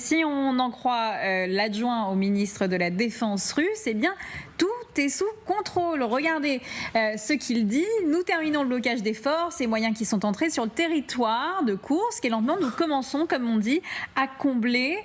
si on en croit l'adjoint au ministre de la Défense russe, eh bien, tout est sous contrôle. Regardez ce qu'il dit. Nous terminons le blocage des forces et moyens qui sont entrés sur le territoire de Koursk. Et lentement, nous commençons, comme on dit, à combler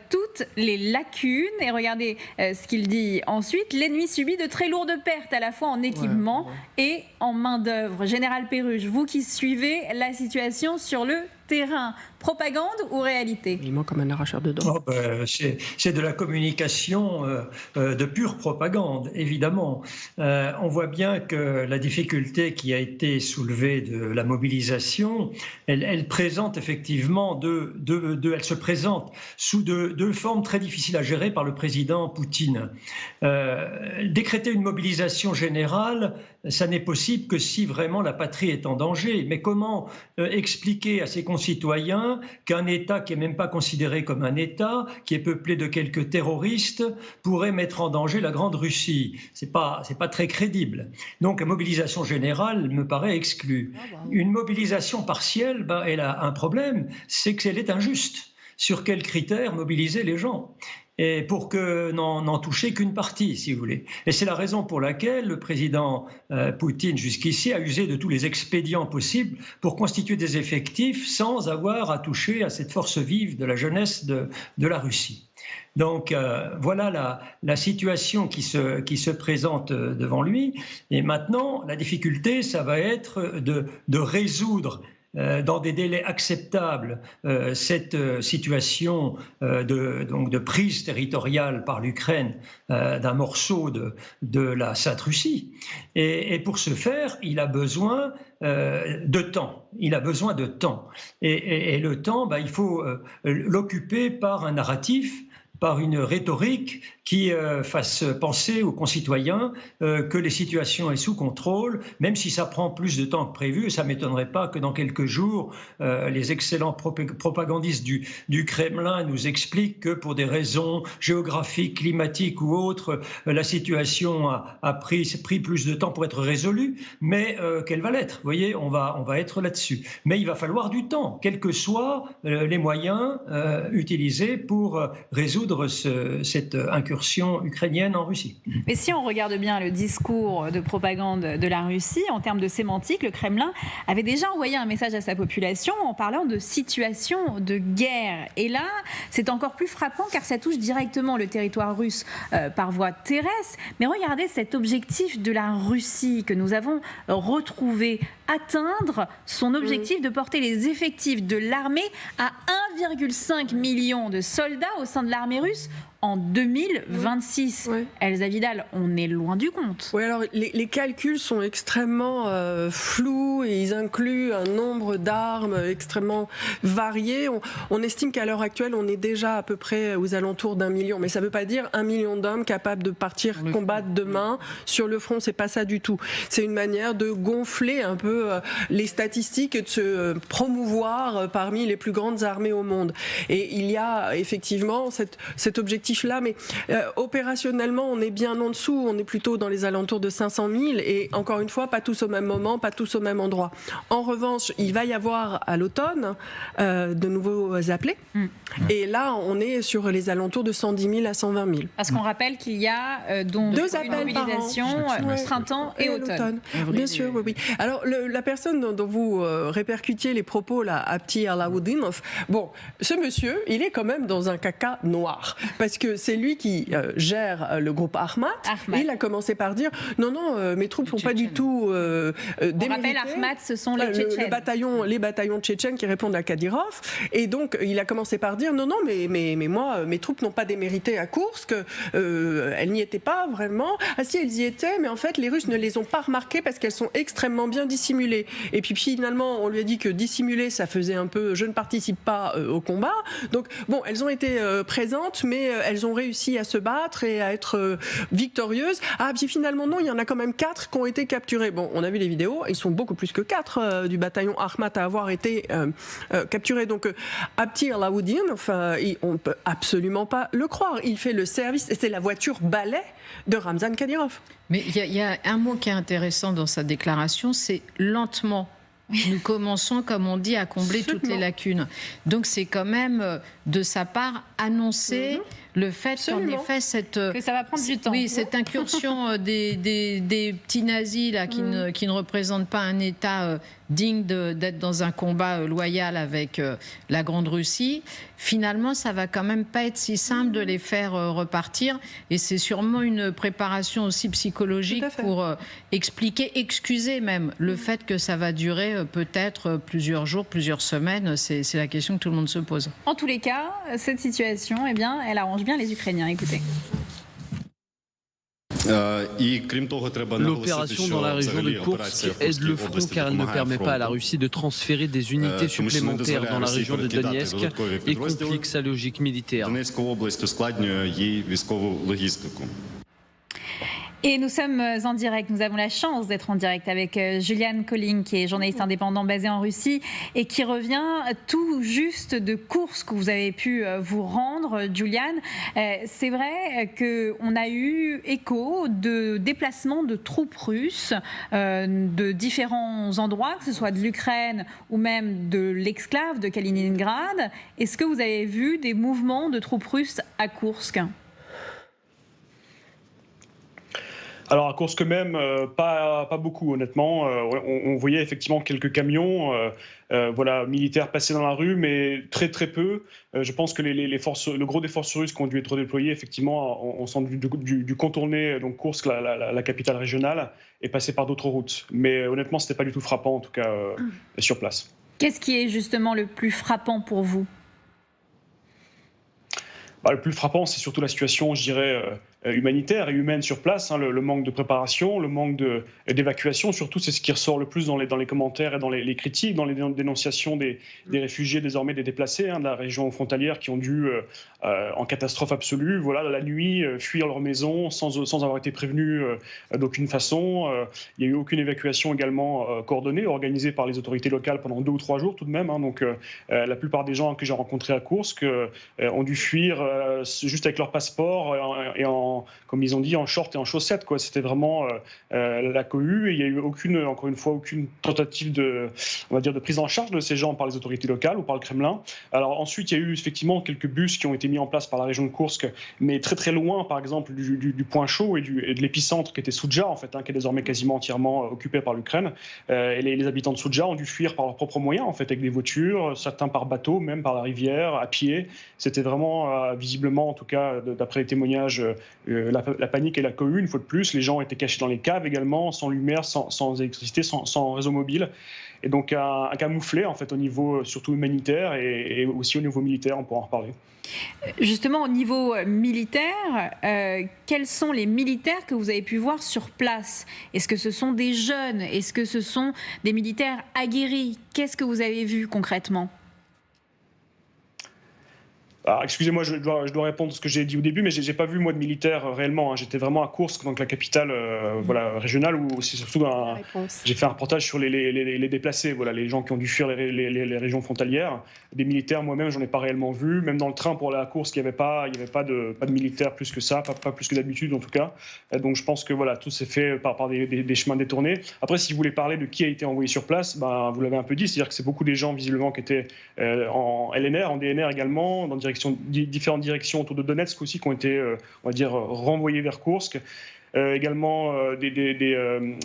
toutes les lacunes. Et regardez ce qu'il dit ensuite. L'ennemi subit de très lourdes pertes, à la fois en équipement et en main-d'œuvre. Général Perruche, vous qui suivez la situation sur le terrain, propagande ou réalité? Il manque comme un arracheur de dents. C'est de la communication de pure propagande, évidemment. On voit bien que la difficulté qui a été soulevée de la mobilisation, elle présente effectivement elle se présente sous deux formes très difficiles à gérer par le président Poutine. Décréter une mobilisation générale, ça n'est possible que si vraiment la patrie est en danger. Mais comment expliquer à ses concitoyens qu'un État qui n'est même pas considéré comme un État, qui est peuplé de quelques terroristes, pourrait mettre en danger la Grande Russie? C'est pas très crédible. Donc la mobilisation générale me paraît exclue. Une mobilisation partielle, elle a un problème, c'est qu'elle est injuste. Sur quels critères mobiliser les gens? Et pour que n'en toucher qu'une partie, si vous voulez. Et c'est la raison pour laquelle le président Poutine, jusqu'ici, a usé de tous les expédients possibles pour constituer des effectifs sans avoir à toucher à cette force vive de la jeunesse de la Russie. Donc voilà la situation qui se présente devant lui. Et maintenant, la difficulté, ça va être de résoudre dans des délais acceptables cette situation de prise territoriale par l'Ukraine d'un morceau de la Sainte Russie. Et pour ce faire, il a besoin de temps. Il a besoin de temps. Et le temps, il faut l'occuper par un narratif, par une rhétorique qui fasse penser aux concitoyens que les situations sont sous contrôle, même si ça prend plus de temps que prévu. Et ça ne m'étonnerait pas que dans quelques jours, les excellents propagandistes du Kremlin nous expliquent que pour des raisons géographiques, climatiques ou autres, la situation a pris plus de temps pour être résolue, mais qu'elle va l'être. Vous voyez, on va être là-dessus. Mais il va falloir du temps, quels que soient les moyens utilisés pour résoudre cette incursion ukrainienne en Russie. Mais si on regarde bien le discours de propagande de la Russie, en termes de sémantique, le Kremlin avait déjà envoyé un message à sa population en parlant de situation de guerre. Et là, c'est encore plus frappant car ça touche directement le territoire russe par voie terrestre. Mais regardez cet objectif de la Russie que nous avons retrouvé, atteindre son objectif de porter les effectifs de l'armée à 1,5 million de soldats au sein de l'armée russe en 2026. Elsa Vidal, on est loin du compte. Oui, alors les calculs sont extrêmement flous et ils incluent un nombre d'armes extrêmement variées. On estime qu'à l'heure actuelle, on est déjà à peu près aux alentours d'1 million. Mais ça ne veut pas dire 1 million d'hommes capables de partir combattre demain sur le front. C'est pas ça du tout. C'est une manière de gonfler un peu les statistiques et de se promouvoir parmi les plus grandes armées au monde. Et il y a effectivement cet objectif là, mais opérationnellement, on est bien en dessous, on est plutôt dans les alentours de 500 000, et encore une fois, pas tous au même moment, pas tous au même endroit. En revanche, il va y avoir à l'automne de nouveaux appelés, et là, on est sur les alentours de 110 000 à 120 000. Parce qu'on rappelle qu'il y a donc deux une mobilisation printemps et automne. Bien sûr, oui. Alors, la personne dont vous répercutiez les propos, là, Abti Alaoudinov, bon, ce monsieur, il est quand même dans un caca noir, parce que c'est lui qui gère le groupe Akhmat. Et il a commencé par dire non, mes troupes n'ont pas du tout démérité. On rappelle, Akhmat, ce sont les Tchétchènes. Les bataillons tchétchènes qui répondent à Kadyrov. Et donc, il a commencé par dire non, mais moi, mes troupes n'ont pas démérité à Koursk. Elles n'y étaient pas vraiment. Ah si, elles y étaient, mais en fait, les Russes ne les ont pas remarquées parce qu'elles sont extrêmement bien dissimulées. Et puis finalement, on lui a dit que dissimuler, ça faisait un peu je ne participe pas au combat. Donc, bon, elles ont été présentes, mais elles ont réussi à se battre et à être victorieuses. Ah, puis finalement, non, il y en a quand même 4 qui ont été capturés. Bon, on a vu les vidéos, ils sont beaucoup plus que 4 du bataillon Akhmat à avoir été capturés. Donc, Abti Alaoudin, on ne peut absolument pas le croire. Il fait le service, et c'est la voiture balai de Ramzan Kadyrov. Mais il y a un mot qui est intéressant dans sa déclaration, c'est lentement. nous commençons, comme on dit, à combler toutes les lacunes. Donc c'est quand même, de sa part, annoncer le fait qu'en effet, que ça va prendre du temps. Oui, cette incursion des petits nazis là, qui ne représentent pas un État digne d'être dans un combat loyal avec la Grande Russie, finalement, ça va quand même pas être si simple de les faire repartir. Et c'est sûrement une préparation aussi psychologique pour excuser même le fait que ça va durer peut-être plusieurs jours, plusieurs semaines. C'est la question que tout le monde se pose. En tous les cas, cette situation, eh bien, elle arrange bien les Ukrainiens. Écoutez. L'opération dans la région de Koursk aide le front car elle ne permet pas à la Russie de transférer des unités supplémentaires dans la région de Donetsk et complique sa logique militaire. Et nous sommes en direct, nous avons la chance d'être en direct avec Julian Colling, qui est journaliste indépendant basé en Russie et qui revient tout juste de Koursk où vous avez pu vous rendre, Julian. C'est vrai qu'on a eu écho de déplacements de troupes russes de différents endroits, que ce soit de l'Ukraine ou même de l'exclave de Kaliningrad. Est-ce que vous avez vu des mouvements de troupes russes à Koursk ? Alors à Koursk même, pas beaucoup honnêtement. On voyait effectivement quelques camions militaires passer dans la rue, mais très peu. Je pense que le gros des forces russes qui ont dû être déployées, effectivement, ont sans doute dû contourner donc Koursk, la capitale régionale, et passer par d'autres routes. Mais honnêtement, c'était pas du tout frappant, en tout cas sur place. Qu'est-ce qui est justement le plus frappant pour vous ? Le plus frappant, c'est surtout la situation, je dirais, humanitaire et humaine sur place, le manque de préparation, le manque d'évacuation. Surtout, c'est ce qui ressort le plus dans les commentaires et dans les critiques, dans les dénonciations des réfugiés, désormais des déplacés de la région frontalière qui ont dû, en catastrophe absolue, la nuit, fuir leur maison sans avoir été prévenus d'aucune façon. Il n'y a eu aucune évacuation également coordonnée, organisée par les autorités locales pendant 2 ou 3 jours tout de même. Donc, la plupart des gens que j'ai rencontrés à Koursk ont dû fuir juste avec leur passeport et comme ils ont dit, en short et en chaussettes. C'était vraiment la cohue. Et il n'y a eu encore une fois, aucune tentative de prise en charge de ces gens par les autorités locales ou par le Kremlin. Alors ensuite, il y a eu effectivement quelques bus qui ont été mis en place par la région de Koursk, mais très loin, par exemple, du point chaud et de l'épicentre qui était Soudja, en fait, qui est désormais quasiment entièrement occupé par l'Ukraine. Et les habitants de Soudja ont dû fuir par leurs propres moyens, en fait, avec des voitures, certains par bateau, même par la rivière, à pied. C'était vraiment, visiblement, en tout cas, d'après les témoignages, la panique et la cohue, une fois de plus. Les gens étaient cachés dans les caves également, sans lumière, sans électricité, sans réseau mobile. Et donc un camouflet, en fait, au niveau surtout humanitaire et aussi au niveau militaire, on pourra en reparler. Justement, au niveau militaire, quels sont les militaires que vous avez pu voir sur place ? Est-ce que ce sont des jeunes ? Est-ce que ce sont des militaires aguerris ? Qu'est-ce que vous avez vu concrètement ? Alors, excusez-moi, je dois répondre à ce que j'ai dit au début, mais j'ai pas vu moi de militaires réellement. J'étais vraiment à Koursk, donc la capitale régionale, où c'est surtout j'ai fait un reportage sur les déplacés, les gens qui ont dû fuir les régions frontalières. Des militaires, moi-même, j'en ai pas réellement vu. Même dans le train pour aller à Koursk, il y avait pas de militaires plus que ça, pas plus que d'habitude en tout cas. Donc je pense que tout s'est fait par des chemins détournés. Après, si vous voulez parler de qui a été envoyé sur place, vous l'avez un peu dit, c'est-à-dire que c'est beaucoup des gens visiblement qui étaient en LNR, en DNR également, dans différentes directions autour de Donetsk aussi, qui ont été, renvoyés vers Koursk. Également,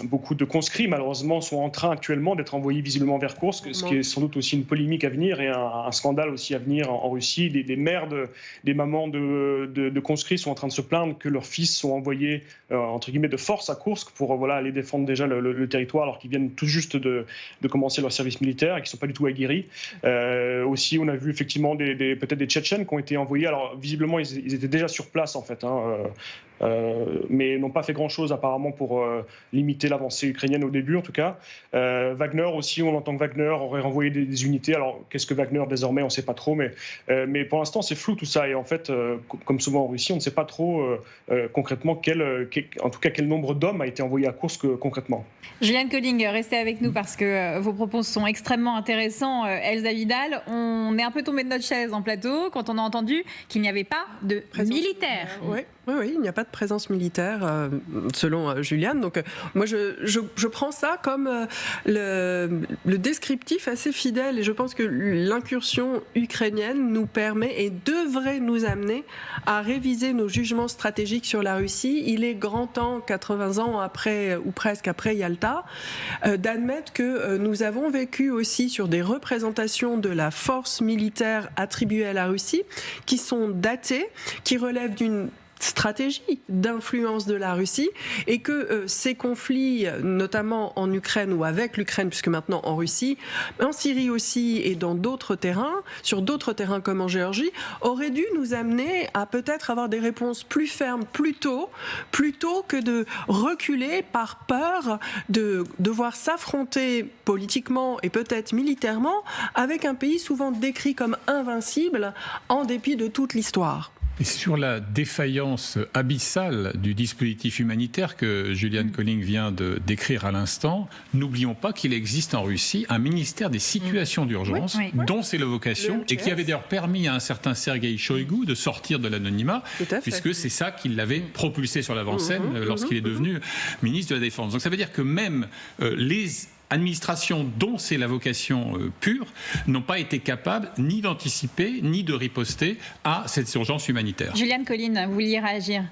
beaucoup de conscrits, malheureusement, sont en train actuellement d'être envoyés visiblement vers Koursk, ce qui est sans doute aussi une polémique à venir et un scandale aussi à venir en Russie. Des mères, des mamans de conscrits sont en train de se plaindre que leurs fils sont envoyés, entre guillemets, de force à Koursk pour aller défendre déjà le territoire, alors qu'ils viennent tout juste de commencer leur service militaire et qui ne sont pas du tout aguerris. Aussi, on a vu effectivement peut-être des Tchétchènes qui ont été envoyés. Alors, visiblement, ils étaient déjà sur place, en fait, mais n'ont pas fait grand-chose apparemment pour limiter l'avancée ukrainienne au début en tout cas. Wagner aussi, on entend que Wagner aurait renvoyé des unités. Alors qu'est-ce que Wagner désormais, on ne sait pas trop, mais pour l'instant c'est flou tout ça. Et en fait, comme souvent en Russie, on ne sait pas trop concrètement en tout cas quel nombre d'hommes a été envoyé à Koursk concrètement. Julian Colling, restez avec nous parce que vos propos sont extrêmement intéressants. Elsa Vidal, on est un peu tombé de notre chaise en plateau quand on a entendu qu'il n'y avait pas de militaires. Oui. Oui, il n'y a pas de présence militaire, selon Juliane. Donc, moi, je prends ça comme le descriptif assez fidèle. Et je pense que l'incursion ukrainienne nous permet et devrait nous amener à réviser nos jugements stratégiques sur la Russie. Il est grand temps, 80 ans après, ou presque après Yalta, d'admettre que nous avons vécu aussi sur des représentations de la force militaire attribuée à la Russie qui sont datées, qui relèvent d'une stratégie d'influence de la Russie et que ces conflits, notamment en Ukraine ou avec l'Ukraine, puisque maintenant en Russie, en Syrie aussi et dans d'autres terrains, sur d'autres terrains comme en Géorgie, auraient dû nous amener à peut-être avoir des réponses plus fermes plus tôt que de reculer par peur de devoir s'affronter politiquement et peut-être militairement avec un pays souvent décrit comme invincible en dépit de toute l'histoire. Et sur la défaillance abyssale du dispositif humanitaire que Juliane Colling vient de décrire à l'instant, n'oublions pas qu'il existe en Russie un ministère des situations d'urgence, dont c'est la vocation, et qui avait d'ailleurs permis à un certain Sergueï Shoigu de sortir de l'anonymat, puisque c'est ça qui l'avait propulsé sur l'avant-scène lorsqu'il est devenu ministre de la Défense. Donc ça veut dire que même les administrations dont c'est la vocation pure n'ont pas été capables ni d'anticiper ni de riposter à cette urgence humanitaire. Juliane Colling, vous vouliez réagir ?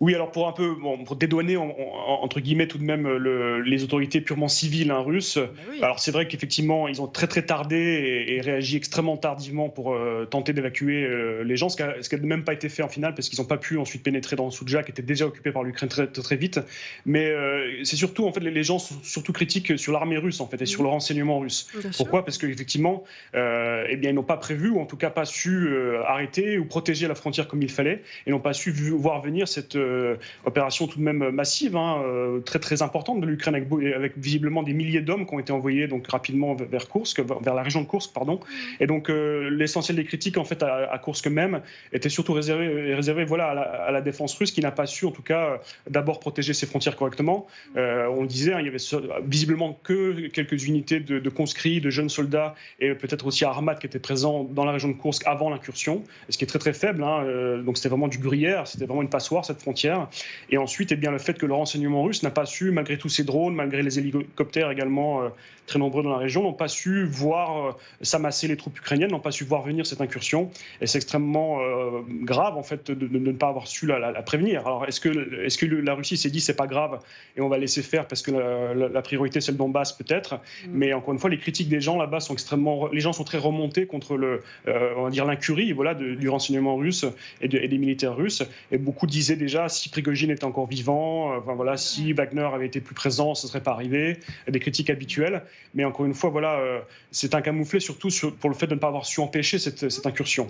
Oui, alors pour dédouaner entre guillemets tout de même les autorités purement civiles russes. Alors c'est vrai qu'effectivement ils ont très tardé et réagi extrêmement tardivement pour tenter d'évacuer les gens, ce qui n'a même pas été fait en finale parce qu'ils n'ont pas pu ensuite pénétrer dans Soudja qui était déjà occupé par l'Ukraine très vite. Mais c'est surtout en fait les gens sont surtout critiques sur l'armée russe en fait et sur le renseignement russe. Pourquoi ? Parce qu'effectivement ils n'ont pas prévu ou en tout cas pas su arrêter ou protéger la frontière comme il fallait et n'ont pas su voir venir cette opération tout de même massive, très importante de l'Ukraine, avec visiblement des milliers d'hommes qui ont été envoyés donc rapidement vers la région de Koursk, Et donc l'essentiel des critiques en fait à Koursk même était surtout réservé à la défense russe qui n'a pas su en tout cas d'abord protéger ses frontières correctement. On le disait, il y avait visiblement que quelques unités de conscrits, de jeunes soldats et peut-être aussi Armat qui étaient présents dans la région de Koursk avant l'incursion, ce qui est très faible. Donc c'était vraiment du gruyère, c'était vraiment une passoire cette frontière. Et ensuite, le fait que le renseignement russe n'a pas su, malgré tous ces drones, malgré les hélicoptères également très nombreux dans la région, n'ont pas su voir s'amasser les troupes ukrainiennes, n'ont pas su voir venir cette incursion. Et c'est extrêmement grave en fait de ne pas avoir su la prévenir. Alors est-ce que la Russie s'est dit c'est pas grave et on va laisser faire parce que la priorité c'est le Donbass peut-être. Mais encore une fois, les critiques des gens là-bas sont les gens sont très remontés contre on va dire l'incurie du renseignement russe et des militaires russes. Et beaucoup disaient déjà si Prigojine était encore vivant, si Wagner avait été plus présent, ça ne serait pas arrivé. Des critiques habituelles. Mais encore une fois, c'est un camouflet surtout pour le fait de ne pas avoir su empêcher cette incursion.